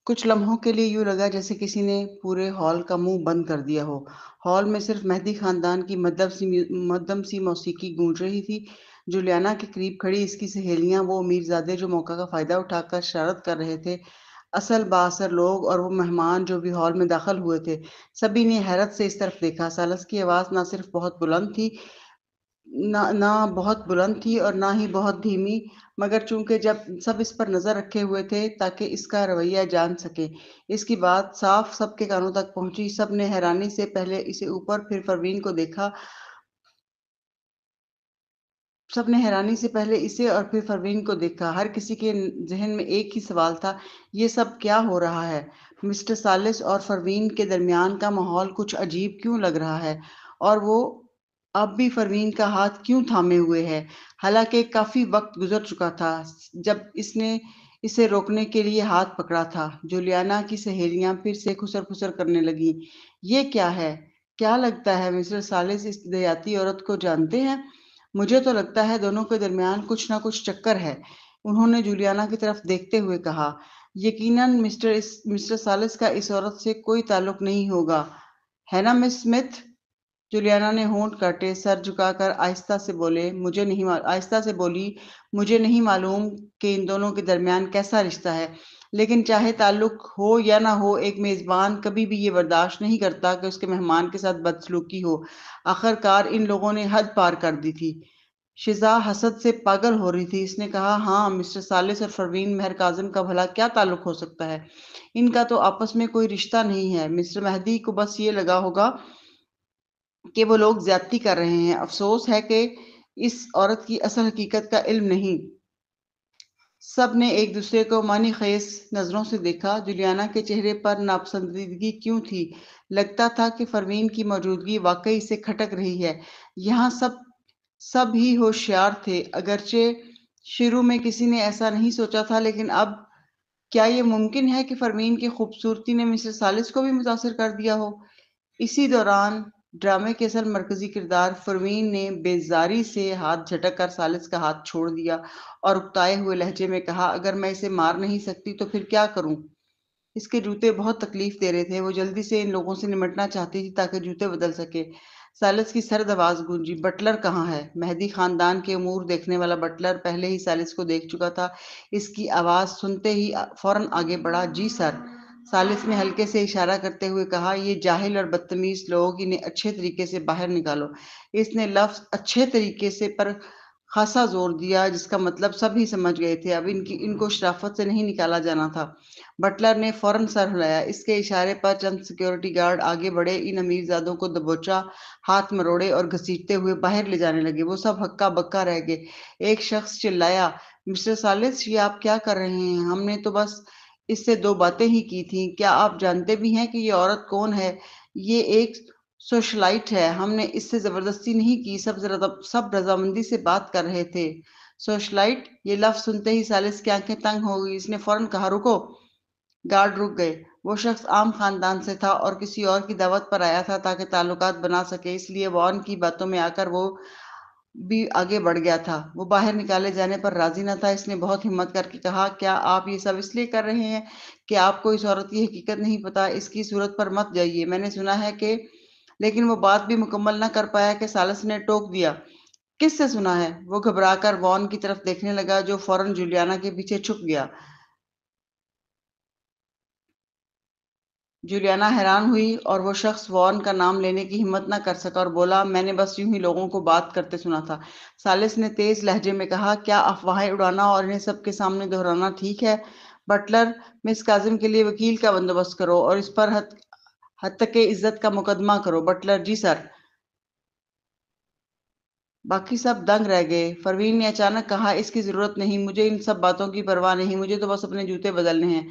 کچھ لمحوں کے لیے یوں لگا جیسے کسی نے پورے ہال کا منہ بند کر دیا ہو۔ ہال میں صرف مہدی خاندان کی مدھم سی موسیقی گونج رہی تھی۔ جولیانا کے قریب کھڑی اس کی سہیلیاں، وہ امیرزادے جو موقع کا فائدہ اٹھا کر شرارت کر رہے تھے، اصل بااثر لوگ اور وہ مہمان جو بھی ہال میں داخل ہوئے تھے، سبھی نے حیرت سے اس طرف دیکھا۔ سالس کی آواز نہ صرف بہت بلند تھی، نہ بہت بلند تھی اور نہ ہی بہت دھیمی، مگر چونکہ جب سب اس پر نظر رکھے ہوئے تھے تاکہ اس کا رویہ جان سکے، اس کی بات صاف سب کے کانوں تک پہنچی۔ سب نے حیرانی سے پہلے اسے اوپر پھر پروین کو دیکھا، سب نے حیرانی سے پہلے اسے اور پھر پروین کو دیکھا۔ ہر کسی کے ذہن میں ایک ہی سوال تھا، یہ سب کیا ہو رہا ہے؟ مسٹر سالس اور پروین کے درمیان کا ماحول کچھ عجیب کیوں لگ رہا ہے، اور وہ اب بھی پروین کا ہاتھ کیوں تھامے ہوئے ہے، حالانکہ کافی وقت گزر چکا تھا جب اس نے اسے روکنے کے لیے ہاتھ پکڑا تھا۔ جولیانا کی سہیلیاں پھر سے خسر خسر کرنے لگیں۔ یہ کیا ہے؟ کیا لگتا ہے مسٹر سالس اس دیہاتی عورت کو جانتے ہیں؟ مجھے تو لگتا ہے دونوں کے درمیان کچھ نہ کچھ چکر ہے، انہوں نے جولیانا کی طرف دیکھتے ہوئے کہا۔ یقیناً مسٹر سالس کا اس عورت سے کوئی تعلق نہیں ہوگا، ہے نا مس اسمتھ؟ جولیانا نے ہونٹ کاٹے، سر جھکا کر آہستہ سے بولی، مجھے نہیں معلوم کہ ان دونوں کے درمیان کیسا رشتہ ہے، لیکن چاہے تعلق ہو یا نہ ہو، ایک میزبان کبھی بھی یہ برداشت نہیں کرتا کہ اس کے مہمان کے ساتھ بدسلوکی ہو۔ آخر کار ان لوگوں نے حد پار کر دی تھی۔ شزا حسد سے پاگل ہو رہی تھی۔ اس نے کہا، ہاں مسٹر سالس اور پروین مہر کاظم کا بھلا کیا تعلق ہو سکتا ہے؟ ان کا تو آپس میں کوئی رشتہ نہیں ہے۔ مسٹر مہدی کو بس یہ لگا ہوگا کہ وہ لوگ زیادتی کر رہے ہیں۔ افسوس ہے کہ اس عورت کی اصل حقیقت کا علم نہیں۔ سب نے ایک دوسرے کو معنی خیز نظروں سے دیکھا۔ جولیانا کے چہرے پر ناپسندیدگی کیوں تھی؟ لگتا تھا کہ پروین کی موجودگی واقعی اسے کھٹک رہی ہے۔ یہاں سب ہی ہوشیار تھے، اگرچہ شروع میں کسی نے ایسا نہیں سوچا تھا، لیکن اب کیا یہ ممکن ہے کہ پروین کی خوبصورتی نے مسٹر سالس کو بھی متاثر کر دیا ہو؟ اسی دوران ڈرامے کے اصل مرکزی کردار پروین نے بیزاری سے ہاتھ جھٹک کر سالس کا ہاتھ چھوڑ دیا اور اکتائے ہوئے لہجے میں کہا، اگر میں اسے مار نہیں سکتی تو پھر کیا کروں؟ اس کے جوتے بہت تکلیف دے رہے تھے، وہ جلدی سے ان لوگوں سے نمٹنا چاہتی تھی تاکہ جوتے بدل سکے۔ سالس کی سرد آواز گونجی، بٹلر کہاں ہے؟ مہدی خاندان کے امور دیکھنے والا بٹلر پہلے ہی سالس کو دیکھ چکا تھا۔ اس کی آواز سنتے ہی فوراً آگے بڑھا، جی سر۔ سالس نے ہلکے سے اشارہ کرتے ہوئے کہا، یہ جاہل اور بدتمیز لوگ، انہیں اچھے طریقے سے باہر نکالو۔ اس نے لفظ اچھے طریقے سے پر خاصا زور دیا، جس کا مطلب سب ہی سمجھ گئے تھے، اب ان کو شرافت سے نہیں نکالا جانا تھا۔ بٹلر نے فوراً سر ہلایا۔ اس کے اشارے پر چند سیکیورٹی گارڈ آگے بڑھے، ان امیرزادوں کو دبوچا، ہاتھ مروڑے اور گھسیٹتے ہوئے باہر لے جانے لگے۔ وہ سب ہکا بکا رہ گئے۔ ایک شخص چلایا، مسٹر سالس، یہ آپ کیا کر رہے ہیں؟ ہم نے تو بس اس سے دو باتیں ہی کی تھیں۔ کیا آپ جانتے بھی ہیں کہ یہ عورت کون ہے؟ یہ ایک سوشلائٹ ہے، ہم نے اس سے زبردستی نہیں کی، سب رضامندی سے بات کر رہے تھے۔ سوشلائٹ؟ یہ لفظ سنتے ہی سالس کی آنکھیں تنگ ہو گئی۔ اس نے فوراً کہا، رکو۔ گارڈ رک گئے۔ وہ شخص عام خاندان سے تھا اور کسی اور کی دعوت پر آیا تھا تاکہ تعلقات بنا سکے، اس لیے وان کی باتوں میں آ کر وہ بھی آگے بڑھ گیا تھا۔ وہ باہر نکالے جانے پر راضی نہ تھا۔ اس نے بہت ہمت کر کے کہا، کیا آپ یہ سب اس لیے کر رہے ہیں کہ آپ کو اس عورت کی حقیقت نہیں پتا؟ اس کی صورت پر مت جائیے، میں نے سنا ہے کہ… لیکن وہ بات بھی مکمل نہ کر پایا کہ سالس نے ٹوک دیا، کس سے سنا ہے؟ وہ گھبرا کر وان کی طرف دیکھنے لگا، جو فوراً جولیانا کے پیچھے چھپ گیا۔ جولیانا حیران ہوئی اور وہ شخص وان کا نام لینے کی ہمت نہ کر سکا اور بولا، میں نے بس یوں ہی لوگوں کو بات کرتے سنا تھا۔ سالس نے تیز لہجے میں کہا، کیا افواہیں اڑانا اور انہیں سب کے سامنے دہرانا ٹھیک ہے؟ بٹلر، مس کاظم کے لیے وکیل کا بندوبست کرو اور اس پر ہتک عزت کا مقدمہ کرو۔ بٹلر، جی سر۔ باقی سب دنگ رہ گئے۔ پروین نے اچانک کہا، اس کی ضرورت نہیں، مجھے ان سب باتوں کی پرواہ نہیں، مجھے تو بس اپنے جوتے بدلنے ہیں۔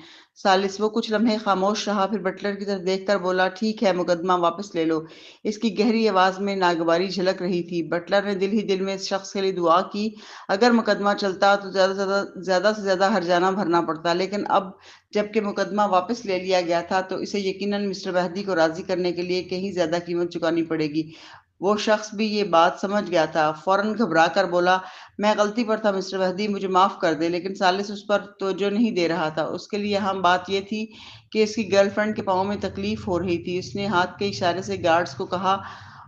سالس، وہ کچھ لمحے خاموش رہا، پھر بٹلر کی طرف دیکھ کر بولا، ٹھیک ہے، مقدمہ واپس لے لو۔ اس کی گہری آواز میں ناگواری جھلک رہی تھی۔ بٹلر نے دل ہی دل میں اس شخص کے لیے دعا کی، اگر مقدمہ چلتا تو زیادہ سے زیادہ ہرجانہ بھرنا پڑتا، لیکن اب جب کہ مقدمہ واپس لے لیا گیا تھا تو اسے یقیناً مسٹر مہدی کو راضی کرنے کے لیے کہیں زیادہ قیمت چکانی پڑے گی۔ وہ شخص بھی یہ بات سمجھ گیا تھا، فوراً گھبرا کر بولا، میں غلطی پر تھا مسٹر مہدی، مجھے معاف کر دے، لیکن ثالث اس پر توجہ نہیں دے رہا تھا۔ اس کے لیے اہم بات یہ تھی کہ اس کی گرل فرینڈ کے پاؤں میں تکلیف ہو رہی تھی۔ اس نے ہاتھ کے اشارے سے گارڈز کو کہا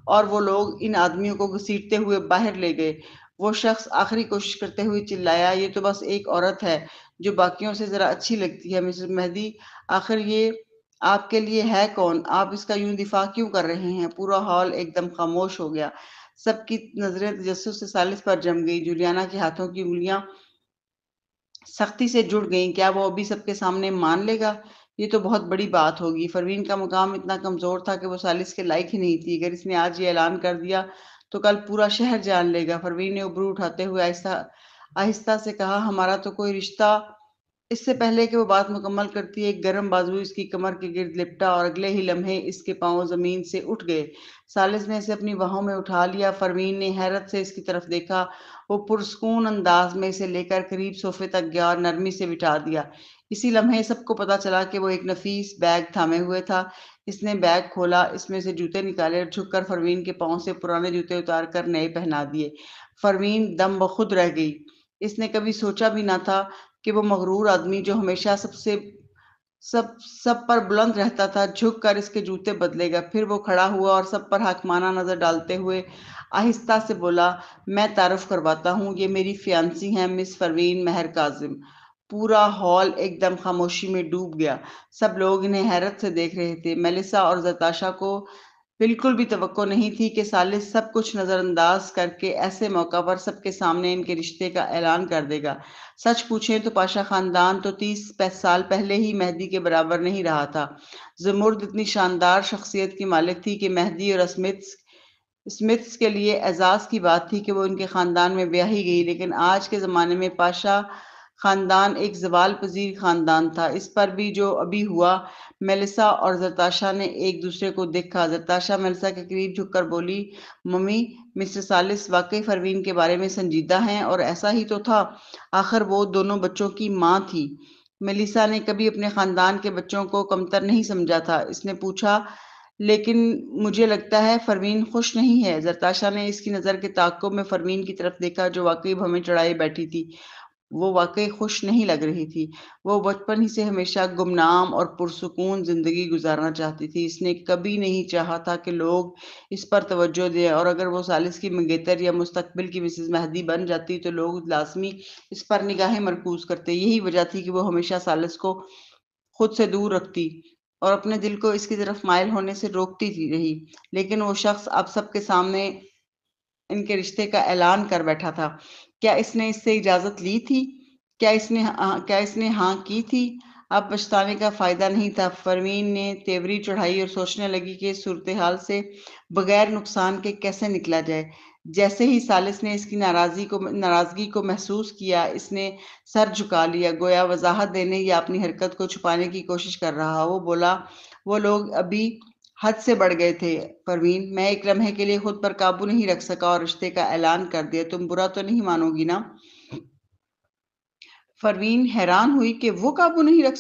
اور وہ لوگ ان آدمیوں کو گھسیٹتے ہوئے باہر لے گئے۔ وہ شخص آخری کوشش کرتے ہوئے چلایا، یہ تو بس ایک عورت ہے جو باقیوں سے ذرا اچھی لگتی ہے، مسٹر مہدی، آخر یہ آپ کے لیے ہے کون؟ آپ اس کا یوں دفاع کیوں کر رہے ہیں؟ پورا ہال ایک دم خاموش ہو گیا۔ سب کی نظریں تجسس سے ثالث پر جم گئی۔ جولیانا کے ہاتھوں کی انگلیاں سختی سے جڑ گئیں۔ کیا وہ ابھی سب کے سامنے مان لے گا؟ یہ تو بہت بڑی بات ہوگی۔ پروین کا مقام اتنا کمزور تھا کہ وہ ثالث کے لائق ہی نہیں تھی۔ اگر اس نے آج یہ اعلان کر دیا تو کل پورا شہر جان لے گا۔ پروین نے ابرو اٹھاتے ہوئے آہستہ آہستہ سے کہا، ہمارا تو کوئی رشتہ۔ اس سے پہلے کہ وہ بات مکمل کرتی، ایک گرم بازو اس کی کمر کے گرد لپٹا اور اگلے ہی لمحے اس کے پاؤں زمین سے اٹھ گئے۔ ثالث نے اسے اپنی باہوں میں اٹھا لیا۔ پروین نے حیرت سے اس کی طرف دیکھا۔ وہ پرسکون انداز میں اسے لے کر قریب صوفے تک گیا اور نرمی سے بٹھا دیا۔ اسی لمحے سب کو پتا چلا کہ وہ ایک نفیس بیگ تھامے ہوئے تھا۔ اس نے بیگ کھولا، اس میں سے جوتے نکالے اور جھک کر پروین کے پاؤں سے پرانے جوتے اتار کر نئے پہنا دیے۔ پروین دم بخود رہ گئی۔ اس نے کبھی سوچا بھی نہ تھا کہ وہ مغرور آدمی جو ہمیشہ سب سب پر بلند رہتا تھا، جھک کر اس کے جوتے بدلے گا۔ پھر وہ کھڑا ہوا اور سب پر حاکمانہ نظر ڈالتے ہوئے آہستہ سے بولا، میں تعارف کرواتا ہوں، یہ میری فیانسی ہیں، مس پروین مہر کاظم۔ پورا ہال ایک دم خاموشی میں ڈوب گیا۔ سب لوگ انہیں حیرت سے دیکھ رہے تھے۔ میلیسا اور زتاشا کو بالکل بھی توقع نہیں تھی کہ ثالث سب کچھ نظر انداز کر کے ایسے موقع پر سب کے سامنے ان کے رشتے کا اعلان کر دے گا۔ سچ پوچھیں تو پاشا خاندان تو 30 سال پہلے ہی مہدی کے برابر نہیں رہا تھا۔ زمرد اتنی شاندار شخصیت کی مالک تھی کہ مہدی اور اسمتھس کے لیے اعزاز کی بات تھی کہ وہ ان کے خاندان میں بیاہی گئی، لیکن آج کے زمانے میں پاشا خاندان ایک زوال پذیر خاندان تھا۔ اس پر بھی جو ابھی ہوا، میلیسا اور زرتاشا نے ایک دوسرے کو دیکھا۔ زرتاشا میلیسا کے قریب جھک کر بولی، ممی، مسٹر ثالث واقعی پروین کے بارے میں سنجیدہ ہیں، اور ایسا ہی تو تھا، آخر وہ دونوں بچوں کی ماں تھی۔ میلیسا نے کبھی اپنے خاندان کے بچوں کو کمتر نہیں سمجھا تھا۔ اس نے پوچھا، لیکن مجھے لگتا ہے پروین خوش نہیں ہے۔ زرتاشا نے اس کی نظر کے تعاقب میں پروین کی طرف دیکھا جو واقعی بھویں چڑھائے بیٹھی تھی۔ وہ واقعی خوش نہیں لگ رہی تھی۔ وہ بچپن ہی سے ہمیشہ گمنام اور پرسکون زندگی گزارنا چاہتی تھی۔ اس نے کبھی نہیں چاہا تھا کہ لوگ اس پر توجہ دیں، اور اگر وہ ثالث کی منگیتر یا مستقبل کی مسز مہدی بن جاتی تو لوگ لازمی اس پر نگاہیں مرکوز کرتے۔ یہی وجہ تھی کہ وہ ہمیشہ ثالث کو خود سے دور رکھتی اور اپنے دل کو اس کی طرف مائل ہونے سے روکتی رہی، لیکن وہ شخص اب سب کے سامنے ان کے رشتے کا اعلان کر بیٹھا تھا۔ کیا اس نے اس سے اجازت لی تھی؟ کیا اس نے ہاں کی تھی؟ اب پچھتانے کا فائدہ نہیں تھا۔ پروین نے تیوری چڑھائی اور سوچنے لگی کہ اس صورتحال سے بغیر نقصان کے کیسے نکلا جائے۔ جیسے ہی ثالث نے اس کی ناراضگی کو محسوس کیا، اس نے سر جھکا لیا، گویا وضاحت دینے یا اپنی حرکت کو چھپانے کی کوشش کر رہا۔ وہ بولا، وہ لوگ ابھی حد سے بڑھ گئے تھے پروین، میں ایک لمحے کے لیے خود پر قابو نہیں رکھ سکا اور رشتے کا اعلان کر دیا۔ تم برا تو نہیں مانو گی نا؟ پروین حیران ہوئی کہ وہ قابو نہیں رکھ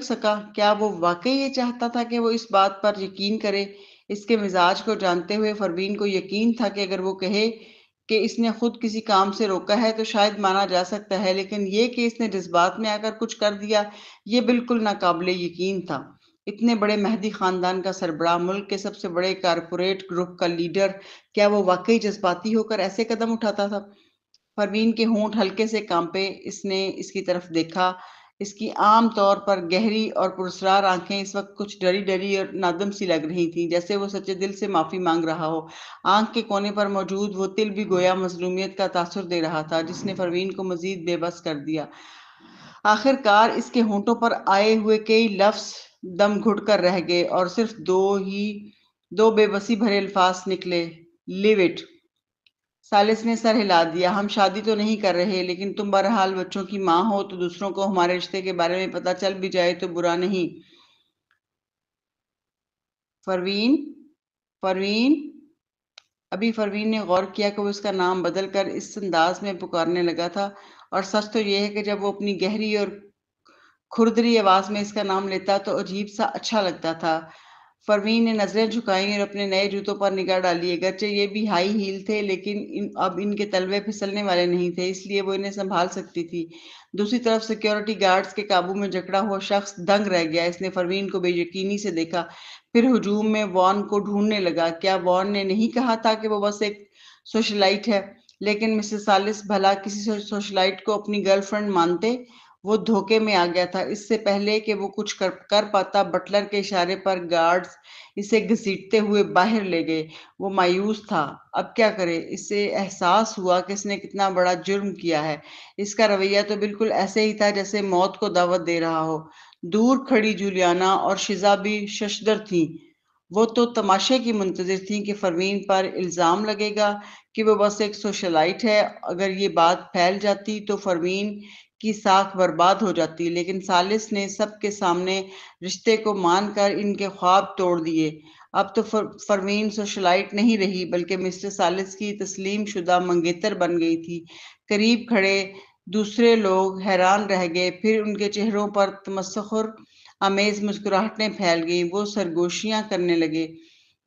سکا۔ کیا وہ واقعی یہ چاہتا تھا کہ وہ اس بات پر یقین کرے؟ اس کے مزاج کو جانتے ہوئے پروین کو یقین تھا کہ اگر وہ کہے کہ اس نے خود کسی کام سے روکا ہے تو شاید مانا جا سکتا ہے، لیکن یہ کہ اس نے جذبات میں آ کر کچھ کر دیا، یہ بالکل ناقابل یقین تھا۔ اتنے بڑے مہدی خاندان کا سربراہ، ملک کے سب سے بڑے کارپوریٹ گروپ کا لیڈر، کیا وہ واقعی جذباتی ہو کر ایسے قدم اٹھاتا تھا؟ پروین کے ہونٹ ہلکے سے کانپے۔ اس نے اس کی طرف دیکھا۔ اس کی عام طور پر گہری اور پراسرار آنکھیں اس وقت کچھ ڈری ڈری اور نادم سی لگ رہی تھیں، جیسے وہ سچے دل سے معافی مانگ رہا ہو۔ آنکھ کے کونے پر موجود وہ تل بھی گویا مظلومیت کا تاثر دے رہا تھا، جس نے پروین کو مزید بے بس کر دیا۔ آخر کار اس کے ہونٹوں پر آئے ہوئے کئی لفظ دم گھٹ کر رہ گئے اور صرف دو بے بسی بھرے الفاظ نکلے، لیو اٹ۔ ثالث نے سر ہلا دیا، ہم شادی تو نہیں کر رہے، لیکن تم بہرحال بچوں کی ماں ہو، تو دوسروں کو ہمارے رشتے کے بارے میں پتہ چل بھی جائے تو برا نہیں۔ پروین ابھی پروین نے غور کیا کہ وہ اس کا نام بدل کر اس انداز میں پکارنے لگا تھا، اور سچ تو یہ ہے کہ جب وہ اپنی گہری اور کھردری آواز میں اس کا نام لیتا تو عجیب سا اچھا لگتا تھا۔ فروین نے نظریں جھکائیں اور اپنے نئے جوتوں پر نگاہ ڈالی۔ اگرچہ یہ بھی ہائی ہیل تھے لیکن اب ان کے تلوے پھسلنے والے نہیں تھے، اس لیے وہ انہیں سنبھال سکتی تھی۔ دوسری طرف سیکیورٹی گارڈز کے قابو میں جکڑا ہوا شخص دنگ رہ گیا۔ اس نے فروین کو بے یقینی سے دیکھا، پھر ہجوم میں وان کو ڈھونڈنے لگا۔ کیا وان نے نہیں کہا تھا کہ وہ بس ایک سوشلائٹ ہے؟ لیکن مسز سالس بھلا کسی سوشلائٹ کو اپنی گرل فرینڈ مانتے؟ وہ دھوکے میں آ گیا تھا۔ اس سے پہلے کہ وہ کچھ کر پاتا، بٹلر کے اشارے پر گارڈز اسے گھسیٹتے ہوئے باہر لے گئے۔ وہ مایوس تھا، اب کیا کرے؟ اسے احساس ہوا کہ اس نے کتنا بڑا جرم کیا ہے۔ اس کا رویہ تو بالکل ایسے ہی تھا جیسے موت کو دعوت دے رہا ہو۔ دور کھڑی جولیانا اور شیزا بھی ششدر تھیں۔ وہ تو تماشے کی منتظر تھیں کہ فروین پر الزام لگے گا کہ وہ بس ایک سوشلائٹ ہے۔ اگر یہ بات پھیل جاتی تو فروین کی ساکھ برباد ہو جاتی، لیکن سالس نے سب کے سامنے رشتے کو مان کر ان کے خواب توڑ دیے۔ اب تو فروین سوشلائٹ نہیں رہی بلکہ مسٹر سالس کی تسلیم شدہ منگیتر بن گئی تھی۔ قریب کھڑے دوسرے لوگ حیران رہ گئے، پھر ان کے چہروں پر تمسخر آمیز مسکراہٹیں پھیل گئیں۔ وہ سرگوشیاں کرنے لگے۔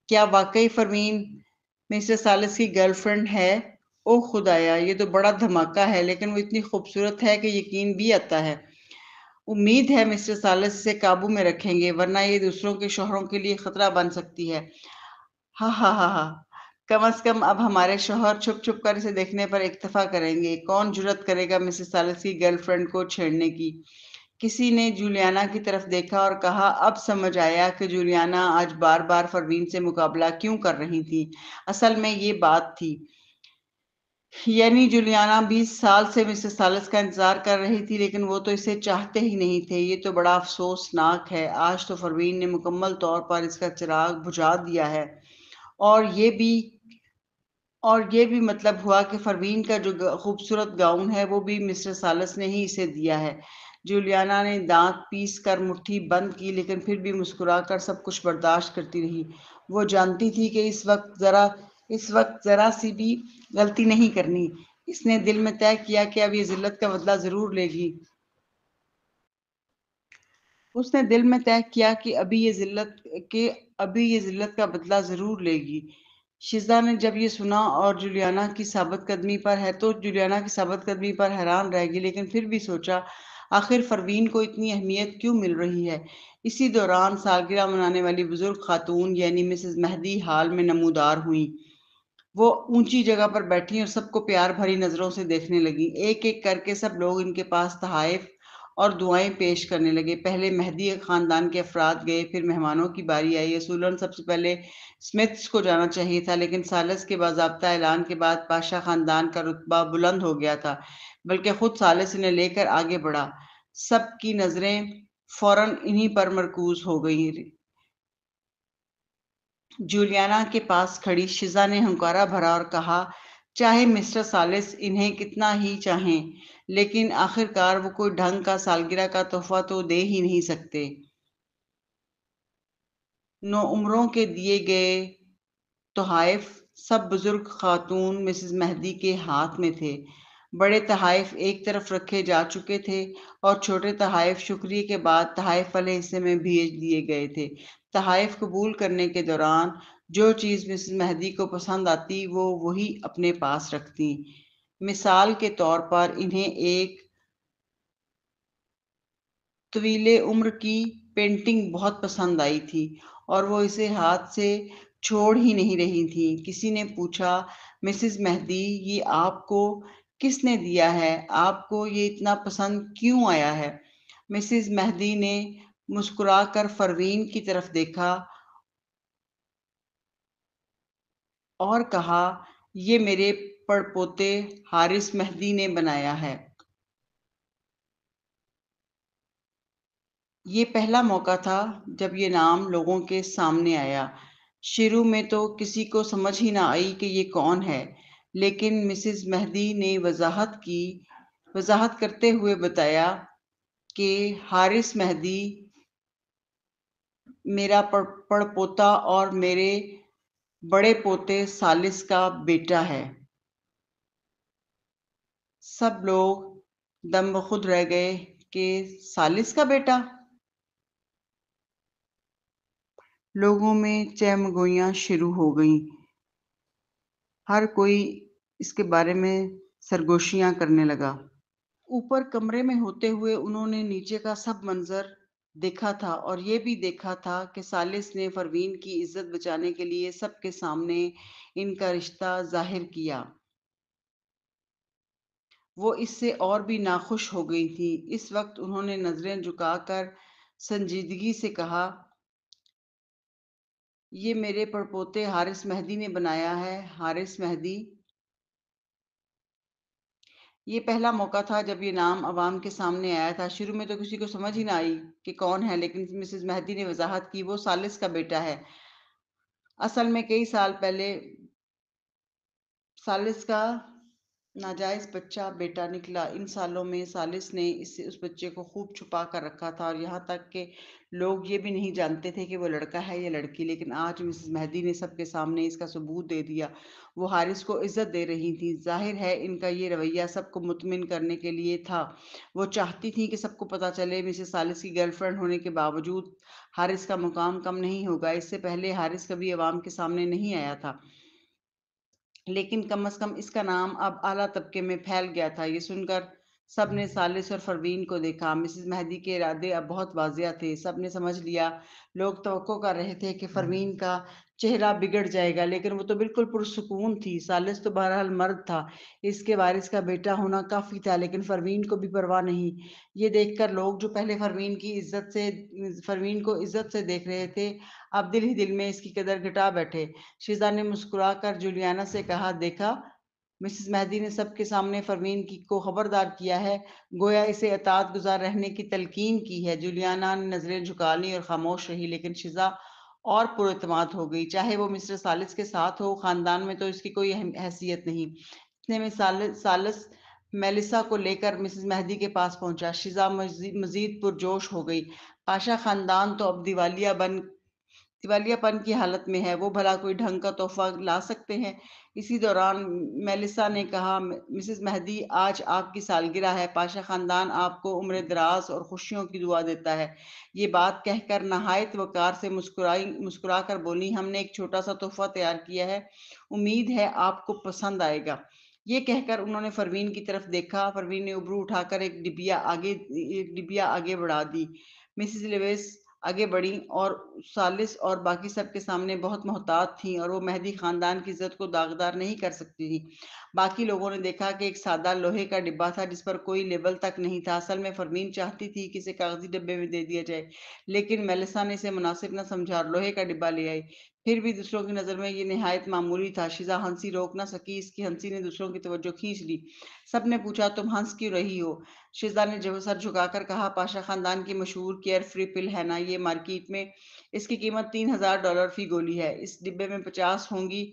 کیا واقعی فروین مسٹر سالس کی گرل فرینڈ ہے؟ اوہ خدایا، یہ تو بڑا دھماکہ ہے، لیکن وہ اتنی خوبصورت ہے کہ یقین بھی آتا ہے۔ امید ہے مسٹر سالس اسے قابو میں رکھیں گے، ورنہ یہ دوسروں کے شوہروں کے لیے خطرہ بن سکتی ہے۔ ہاں ہاں ہاں ہاں، کم از کم اب ہمارے شوہر چھپ چھپ کر اسے دیکھنے پر اکتفا کریں گے۔ کون جرأت کرے گا مسز سالس کی گرل فرینڈ کو چھیڑنے کی؟ کسی نے جولیانا کی طرف دیکھا اور کہا، اب سمجھ آیا کہ جولیانا آج بار بار فروین سے مقابلہ کیوں کر رہی تھی۔ اصل میں یہ بات تھی، یعنی جولیانا 20 سال سے مسز سالس کا انتظار کر رہی تھی، لیکن وہ تو اسے چاہتے ہی نہیں تھے۔ یہ تو بڑا افسوسناک ہے۔ آج تو فروین نے مکمل طور پر اس کا چراغ بجھا دیا ہے۔ اور یہ بھی مطلب ہوا کہ فروین کا جو خوبصورت گاؤن ہے وہ بھی مسٹر سالس نے ہی اسے دیا ہے۔ جولیانا نے دانت پیس کر مٹھی بند کی، لیکن پھر بھی مسکرا کر سب کچھ برداشت کرتی رہی۔ وہ جانتی تھی کہ اس وقت ذرا سی بھی غلطی نہیں کرنی۔ اس نے دل میں طے کیا کہ اب یہ ذلت کا بدلہ ضرور لے گی۔ اس نے دل میں طے کیا کہ ابھی یہ ذلت کا بدلہ ضرور لے گی۔ شیزا نے جب یہ سنا اور جولیانا کی ثابت قدمی پر حیران رہ گئی، لیکن پھر بھی سوچا، آخر فروین کو اتنی اہمیت کیوں مل رہی ہے؟ اسی دوران سالگرہ منانے والی بزرگ خاتون یعنی مسز مہدی حال میں نمودار ہوئیں۔ وہ اونچی جگہ پر بیٹھی اور سب کو پیار بھری نظروں سے دیکھنے لگی۔ ایک ایک کر کے سب لوگ ان کے پاس تحائف اور دعائیں پیش کرنے لگے۔ پہلے مہدی خاندان کے افراد گئے، پھر مہمانوں کی باری آئی۔ اصولاً سب سے پہلے سمتھس کو جانا چاہیے تھا، لیکن سالس کے باضابطہ اعلان کے بعد پاشا خاندان کا رتبہ بلند ہو گیا تھا، بلکہ خود سالس انہیں لے کر آگے بڑھا۔ سب کی نظریں فوراً انہی پر مرکوز ہو گئیں۔ جولیانا کے پاس کھڑی شیزا نے ہنکارا بھرا اور کہا، چاہے مسٹر سالس انہیں کتنا ہی چاہیں، لیکن آخرکار وہ کوئی ڈھنگ کا سالگرہ کا تحفہ تو دے ہی نہیں سکتے۔ نوعمروں کے دیے گئے تحائف سب بزرگ خاتون مسز مہدی کے ہاتھ میں تھے۔ بڑے تحائف ایک طرف رکھے جا چکے تھے اور چھوٹے تحائف شکریہ کے بعد تحائف والے حصے میں بھیج دیے گئے تھے۔ تحائف قبول کرنے کے دوران جو چیز مسز مہدی کو پسند آتی وہ وہی اپنے پاس رکھتی۔ مثال کے طور پر انہیں ایک طویل عمر کی پینٹنگ بہت پسند آئی تھی اور وہ اسے ہاتھ سے چھوڑ ہی نہیں رہی تھی۔ کسی نے پوچھا، مسز مہدی، یہ آپ کو کس نے دیا ہے؟ آپ کو یہ اتنا پسند کیوں آیا ہے؟ مسز مہدی نے مسکرا کر فروین کی طرف دیکھا اور کہا، یہ میرے پڑپوتے حارث مہدی نے بنایا ہے۔ یہ پہلا موقع تھا جب یہ نام لوگوں کے سامنے آیا۔ شروع میں تو کسی کو سمجھ ہی نہ آئی کہ یہ کون ہے، لیکن مسز مہدی نے وضاحت کرتے ہوئے بتایا کہ حارث مہدی میرا پڑپوتا اور میرے بڑے پوتے سالس کا بیٹا ہے۔ سب لوگ دم بخود رہ گئے کہ سالس کا بیٹا؟ لوگوں میں چہمگوئیاں شروع ہو گئیں۔ ہر کوئی اس کے بارے میں سرگوشیاں کرنے لگا۔ اوپر کمرے میں ہوتے ہوئے انہوں نے نیچے کا سب منظر دیکھا تھا، اور یہ بھی دیکھا تھا کہ ثالث نے پروین کی عزت بچانے کے لیے سب کے سامنے ان کا رشتہ ظاہر کیا۔ وہ اس سے اور بھی ناخوش ہو گئی تھی۔ اس وقت انہوں نے نظریں جھکا کر سنجیدگی سے کہا، یہ میرے پڑپوتے حارث مہدی نے بنایا ہے۔ حارث مہدی؟ یہ پہلا موقع تھا جب یہ نام عوام کے سامنے آیا تھا۔ شروع میں تو کسی کو سمجھ ہی نہ آئی کہ کون ہے، لیکن مسز مہدی نے وضاحت کی، وہ ثالث کا بیٹا ہے۔ اصل میں کئی سال پہلے ثالث کا ناجائز بچہ بیٹا نکلا۔ ان سالوں میں ثالث نے اس بچے کو خوب چھپا کر رکھا تھا، اور یہاں تک کہ لوگ یہ بھی نہیں جانتے تھے کہ وہ لڑکا ہے یا لڑکی، لیکن آج مسز مہدی نے سب کے سامنے اس کا ثبوت دے دیا۔ وہ حارث کو عزت دے رہی تھیں۔ ظاہر ہے ان کا یہ رویہ سب کو مطمئن کرنے کے لیے تھا۔ وہ چاہتی تھیں کہ سب کو پتہ چلے مسز ثالث کی گرل فرینڈ ہونے کے باوجود حارث کا مقام کم نہیں ہوگا۔ اس سے پہلے حارث کبھی عوام کے سامنے نہیں آیا تھا، لیکن کم از کم اس کا نام اب اعلیٰ طبقے میں پھیل گیا تھا۔ یہ سن کر سب نے ثالث اور پروین کو دیکھا۔ مسز مہدی کے ارادے اب بہت واضح تھے، سب نے سمجھ لیا۔ لوگ توقع کر رہے تھے کہ پروین کا چہرہ بگڑ جائے گا، لیکن وہ تو بالکل پرسکون تھی۔ ثالث تو بہرحال مرد تھا، اس کے وارث کا بیٹا ہونا کافی تھا، لیکن پروین کو بھی پرواہ نہیں۔ یہ دیکھ کر لوگ جو پہلے پروین کو عزت سے دیکھ رہے تھے، اب دل ہی دل میں اس کی قدر گھٹا بیٹھے۔ شیزا نے مسکرا کر جولیانا سے کہا، دیکھا، مسز مہدی نے سب کے سامنے پروین کو خبردار کیا ہے، گویا اسے اطاعت گزار رہنے کی تلقین کی ہے۔ جولیانا نے نظریں جھکا لیں اور خاموش رہی، لیکن شیزا اور پر اعتماد ہو گئی۔ چاہے وہ مسٹر ثالث کے ساتھ ہو، خاندان میں تو اس کی کوئی حیثیت نہیں۔ اتنے میں ثالث میلیسا کو لے کر مسز مہدی کے پاس پہنچا۔ شیزا مزید پرجوش ہو گئی۔ پاشا خاندان تو اب دیوالیہ پن کی حالت میں ہے، وہ بھلا کوئی ڈھنگ کا تحفہ لا سکتے ہیں؟ اسی دوران میلیسا نے کہا، مسز مہدی، آج آپ کی سالگرہ ہے، پاشا خاندان آپ کو عمر دراز اور خوشیوں کی دعا دیتا ہے۔ یہ بات کہہ کر نہایت وقار سے مسکرا کر بولی، ہم نے ایک چھوٹا سا تحفہ تیار کیا ہے، امید ہے آپ کو پسند آئے گا۔ یہ کہہ کر انہوں نے پروین کی طرف دیکھا۔ پروین نے ابرو اٹھا کر ایک ڈبیا آگے بڑھا دی۔ مسز لیویس آگے بڑھیں اور ثالث اور باقی سب کے سامنے بہت محتاط تھیں، اور وہ مہدی خاندان کی عزت کو داغدار نہیں کر سکتی تھی۔ باقی لوگوں نے دیکھا کہ ایک سادہ لوہے کا ڈبہ تھا جس پر کوئی لیبل تک نہیں تھا۔ اصل میں پروین چاہتی تھی کہ اسے کاغذی ڈبے میں دے دیا جائے، لیکن میلیسا نے اسے مناسب نہ سمجھا اور لوہے کا ڈبہ لے آئی۔ پھر بھی دوسروں کی نظر میں یہ نہایت معمولی تھا۔ شیزا ہنسی روک نہ سکی، اس کی ہنسی نے دوسروں کی توجہ کھینچ لی۔ سب نے پوچھا، تم ہنس کیوں رہی ہو؟ شیزا نے سر جھکا کر کہا، پاشا خاندان کی مشہور کیئر فری پل ہے نا، یہ مارکیٹ میں اس کی قیمت $3000 فی گولی ہے۔ اس ڈبے میں 50 ہوں گی،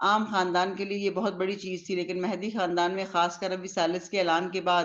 عام خاندان کے لیے یہ بہت بڑی چیز تھی، لیکن مہدی خاندان میں، خاص کر ابھی ثالث کے اعلان کے بعد،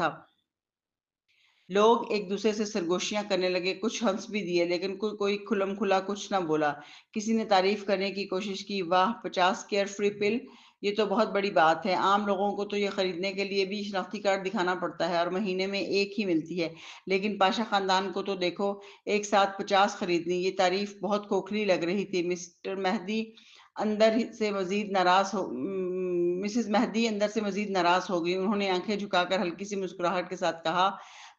تھا۔ لوگ ایک دوسرے سے سرگوشیاں کرنے لگے، کچھ ہنس بھی دیے، لیکن کوئی کھلم کھلا کچھ نہ بولا۔ کسی نے تعریف کرنے کی کوشش کی، واہ، 50 کیئر فری پل، یہ تو بہت بڑی بات ہے۔ عام لوگوں کو تو یہ خریدنے کے لیے بھی شناختی کارڈ دکھانا پڑتا ہے، اور مہینے میں ایک ہی ملتی ہے، لیکن پاشا خاندان کو تو دیکھو، ایک ساتھ 50 خریدنی۔ یہ تعریف بہت کھوکھلی لگ رہی تھی۔ مسز مہدی اندر سے مزید ناراض ہو گئی۔ انہوں نے آنکھیں جھکا کر ہلکی سی مسکراہٹ کے ساتھ کہا،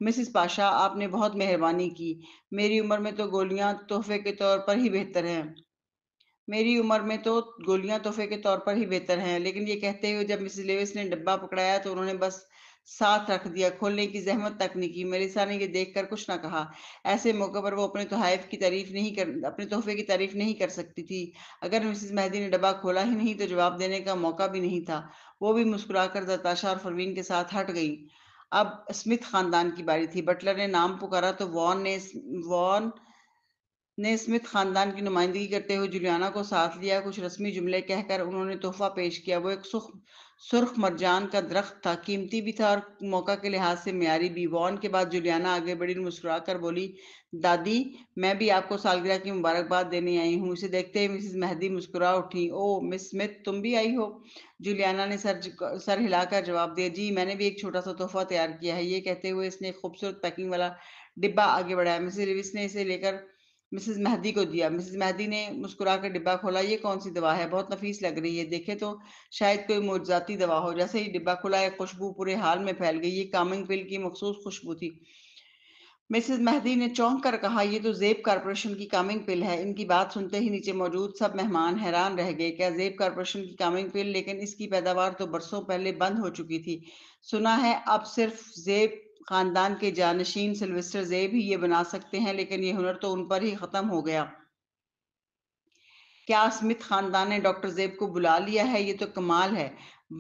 مسز پاشا، آپ نے بہت مہربانی کی۔ میری عمر میں تو گولیاں تحفے کے طور پر ہی بہتر ہیں۔ لیکن یہ کہتے ہوئے جب مسز لیوس نے ڈبہ پکڑایا تو انہوں نے بس ساتھ رکھ دیا، کھولنے کی زحمت تک نہیں کی۔ میلیسا نے یہ دیکھ کر کچھ نہ کہا۔ ایسے موقع پر وہ اپنے تحفے کی تعریف نہیں کر سکتی تھی۔ اگر مسز مہدی نے ڈبہ کھولا ہی نہیں تو جواب دینے کا موقع بھی نہیں تھا۔ وہ بھی مسکرا کر نتاشا اور پروین کے ساتھ ہٹ گئی۔ اب اسمتھ خاندان کی باری تھی۔ بٹلر نے نام پکارا تو وان نے اسمتھ خاندان کی نمائندگی کرتے ہوئے جولیانا کو ساتھ لیا۔ کچھ رسمی جملے کہہ کر انہوں نے تحفہ پیش کیا۔ وہ ایک سرخ مرجان کا درخت تھا، قیمتی بھی تھا اور موقع کے لحاظ سے معیاری بھی۔ وان کے بعد جولیانا آگے بڑھی اور مسکرا کر بولی، دادی، میں بھی آپ کو سالگرہ کی مبارکباد دینے آئی ہوں۔ اسے دیکھتے ہی مسز مہدی مسکرا اٹھی۔ او مس اسمتھ، تم بھی آئی ہو؟ جولیانا نے سر ہلا کر جواب دیا، جی، میں نے بھی ایک چھوٹا سا تحفہ تیار کیا ہے۔ یہ کہتے ہوئے اس نے ایک خوبصورت پیکنگ والا ڈبہ آگے بڑھایا۔ مسز لیوس نے اسے لے کر مسز مہدی کو دیا۔ مسز مہدی نے مسکرا کر ڈبہ کھولا۔ یہ کون سی دوا ہے؟ بہت نفیس لگ رہی ہے، دیکھے تو شاید کوئی معجزاتی دوا ہو۔ جیسے ہی ڈبہ کھلا، ایک خوشبو پورے حال میں پھیل گئی۔ یہ کامنگ پل کی مخصوص خوشبو تھی۔ مسز مہدی نے چونک کر کہا، یہ تو زیب کارپوریشن کی کامنگ پل ہے۔ ان کی بات سنتے ہی نیچے موجود سب مہمان حیران رہ گئے۔ کیا زیب کارپوریشن کی کامنگ پل؟ لیکن اس کی پیداوار تو برسوں پہلے بند ہو چکی تھی۔ سنا ہے اب صرف زیب خاندان کے جانشین سلویسٹر زیب ہی یہ بنا سکتے ہیں، لیکن یہ ہنر تو ان پر ہی ختم ہو گیا۔ کیا اسمتھ خاندان نے ڈاکٹر زیب کو بلا لیا ہے؟ یہ تو کمال ہے۔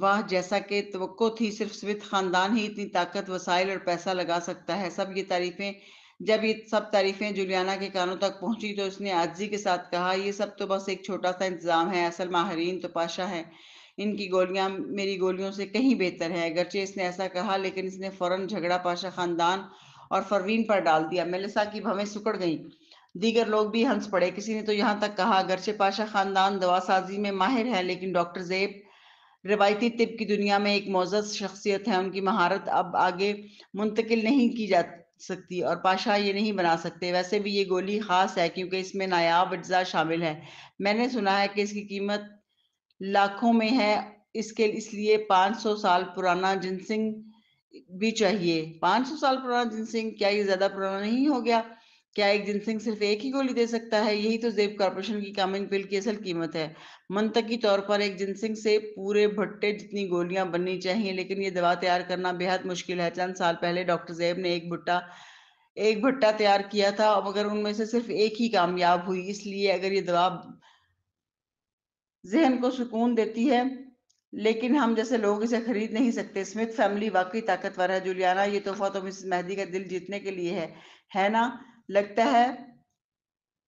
واہ، جیسا کہ توقع تھی، صرف اسمتھ خاندان ہی اتنی طاقت، وسائل اور پیسہ لگا سکتا ہے۔ جب یہ سب تعریفیں جولیانا کے کانوں تک پہنچی تو اس نے عاجزی کے ساتھ کہا، یہ سب تو بس ایک چھوٹا سا انتظام ہے، اصل ماہرین تو پاشا ہے۔ ان کی گولیاں میری گولیوں سے کہیں بہتر ہے۔ اگرچہ اس نے ایسا کہا، لیکن اس نے فوراً جھگڑا پاشا خاندان اور پروین پر ڈال دیا۔ میلسا کی بھویں سکڑ گئیں۔ دیگر لوگ بھی ہنس پڑے۔ کسی نے تو یہاں تک کہا، اگرچہ پاشا خاندان دوا سازی میں ماہر ہے، لیکن ڈاکٹر زیب روایتی طب کی دنیا میں ایک معزز شخصیت ہے۔ ان کی مہارت اب آگے منتقل نہیں کی جا سکتی اور پاشا یہ نہیں بنا سکتے۔ ویسے بھی یہ گولی خاص ہے کیونکہ اس میں نایاب اجزاء شامل ہیں۔ میں نے سنا ہے کہ اس کی قیمت لاکھوں میں ہے۔ اس لیے 500 سال پرانا جنسنگ بھی چاہیے۔ 500 سال پرانا جنسنگ؟ کیا یہ زیادہ پرانا نہیں ہو گیا؟ کیا ایک جنسنگ صرف ایک ہی گولی دے سکتا ہے؟ یہی تو زیب کارپوریشن کی کامنگ پل کی اصل قیمت ہے۔ منطقی طور پر ایک جنسنگ سے پورے بھٹے جتنی گولیاں بننی چاہیے، لیکن یہ دوا تیار کرنا بے حد مشکل ہے۔ چند سال پہلے ڈاکٹر زیب نے ایک بھٹا تیار کیا تھا، مگر ان میں سے صرف ایک ہی کامیاب ہوئی۔ اس لیے اگر یہ دوا ذہن کو سکون دیتی ہے، لیکن ہم جیسے لوگ اسے خرید نہیں سکتے۔ اسمتھ فیملی واقعی طاقتور ہے جولیانا۔ یہ تحفہ تو مسز مہدی کا دل جیتنے کے لیے ہے نا؟ لگتا ہے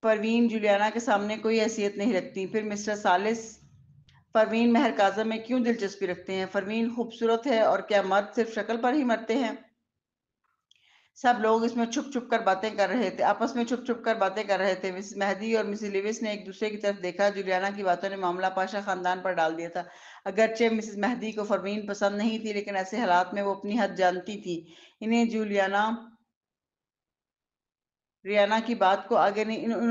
پروین جولیانا کے سامنے کوئی حیثیت نہیں رکھتی۔ پھر مسٹر سالس، پروین مہر کاظم میں کیوں دلچسپی رکھتے ہیں؟ پروین خوبصورت ہے، اور کیا مرد صرف شکل پر ہی مرتے ہیں؟ سب لوگ آپس میں چھپ چھپ کر باتیں کر رہے تھے۔ مسز مہدی اور مسز لیوس نے ایک دوسرے کی طرف دیکھا۔ جولیانا کی باتوں نے معاملہ پاشا خاندان پر ڈال دیا تھا۔ اگرچہ مسز مہدی کو پروین پسند نہیں تھی، لیکن ایسے حالات میں وہ اپنی حد جانتی تھی۔ انہوں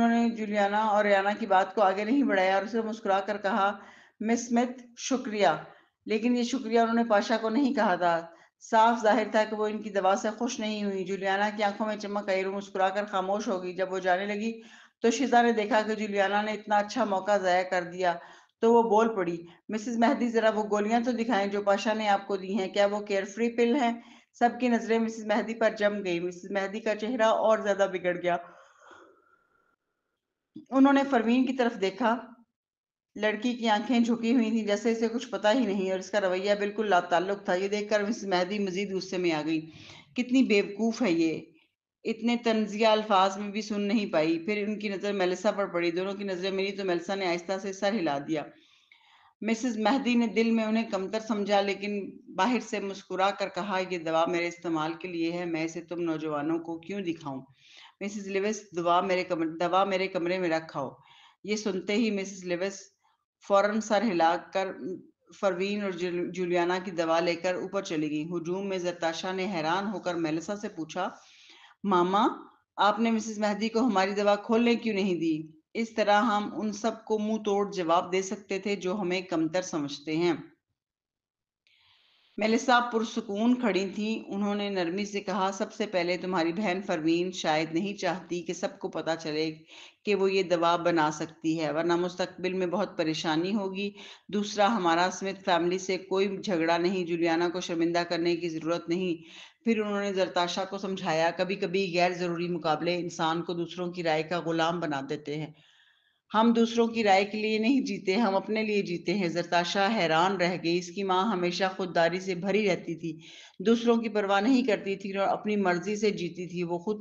نے جولیانا اور ریانا کی بات کو آگے نہیں بڑھایا اور اسے مسکرا کر کہا، مس اسمتھ، شکریہ۔ لیکن یہ شکریہ انہوں نے پاشا کو نہیں کہا تھا۔ صاف ظاہر تھا کہ وہ ان کی دوا سے خوش نہیں ہوئی۔ جولیانا کی آنکھوں میں چمک آئی اور وہ مسکرا کر خاموش ہو گئی۔ جب وہ جانے لگی تو شیزا نے دیکھا کہ جولیانا نے اتنا اچھا موقع ضائع کر دیا، تو وہ بول پڑی، مسز مہدی، ذرا وہ گولیاں تو دکھائیں جو پاشا نے آپ کو دی ہیں۔ کیا وہ کیئر فری پل ہیں؟ سب کی نظریں مسز مہدی پر جم گئی۔ مسز مہدی کا چہرہ اور زیادہ بگڑ گیا۔ انہوں نے پروین کی طرف دیکھا۔ لڑکی کی آنکھیں جھکی ہوئی تھیں، جیسے اسے کچھ پتا ہی نہیں، اور اس کا رویہ بالکل لا تعلق تھا۔ یہ دیکھ کر مسز مہدی مزید غصے میں آ گئی۔ کتنی بیوقوف ہے یہ! اتنے طنزیہ الفاظ میں بھی سن نہیں پائی۔ پھر ان کی نظر میلسا پر پڑی۔ دونوں کی نظریں ملی تو میلسا نے آہستہ سے سر ہلا دیا۔ مسز مہدی نے دل میں انہیں کمتر سمجھا، لیکن باہر سے مسکرا کر کہا، یہ دوا میرے استعمال کے لیے ہے، میں اسے تم نوجوانوں کو کیوں دکھاؤں؟ مسز لیوس، دوا میرے کمرے میں رکھاؤ۔ یہ سنتے ہی مسز لیوس فوراً سر ہلا کر پروین اور جولیانا کی دوا لے کر اوپر چلی گئی۔ ہجوم میں زرتاشا نے حیران ہو کر میلسا سے پوچھا، ماما، آپ نے مسز مہدی کو ہماری دوا کھولنے کیوں نہیں دی؟ اس طرح ہم ان سب کو منہ توڑ جواب دے سکتے تھے جو ہمیں کمتر سمجھتے ہیں۔ میلسا پرسکون کھڑی تھیں۔ انہوں نے نرمی سے کہا، سب سے پہلے تمہاری بہن پروین شاید نہیں چاہتی کہ سب کو پتا چلے کہ وہ یہ دوا بنا سکتی ہے، ورنہ مستقبل میں بہت پریشانی ہوگی۔ دوسرا، ہمارا اسمتھ فیملی سے کوئی جھگڑا نہیں، جولیانا کو شرمندہ کرنے کی ضرورت نہیں۔ پھر انہوں نے زرتاشا کو سمجھایا، کبھی کبھی غیر ضروری مقابلے انسان کو دوسروں کی رائے کا غلام بنا دیتے ہیں۔ ہم دوسروں کی رائے کے لیے نہیں جیتے، ہم اپنے لیے جیتے ہیں۔ زرتاشا حیران رہ گئی۔ اس کی ماں ہمیشہ خودداری سے بھری رہتی تھی، دوسروں کی پرواہ نہیں کرتی تھی اور اپنی مرضی سے جیتی تھی۔ وہ خود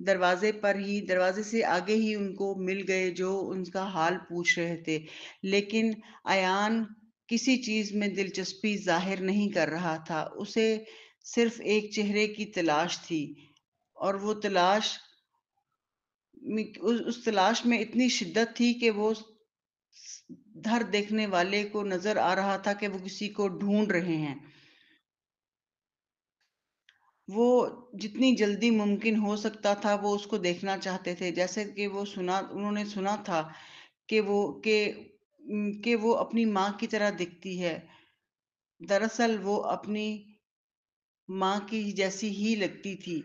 دروازے سے آگے ہی ان کو مل گئے جو ان کا حال پوچھ رہے تھے، لیکن ایان کسی چیز میں دلچسپی ظاہر نہیں کر رہا تھا، اسے صرف ایک چہرے کی تلاش تھی، اور وہ تلاش اس تلاش میں اتنی شدت تھی کہ وہ دھر دیکھنے والے کو نظر آ رہا تھا کہ وہ کسی کو ڈھونڈ رہے ہیں۔ وہ جتنی جلدی ممکن ہو سکتا تھا وہ اس کو دیکھنا چاہتے تھے، جیسے کہ انہوں نے سنا تھا کہ وہ اپنی ماں کی طرح دکھتی ہے۔ دراصل وہ اپنی ماں کی جیسی ہی لگتی تھی،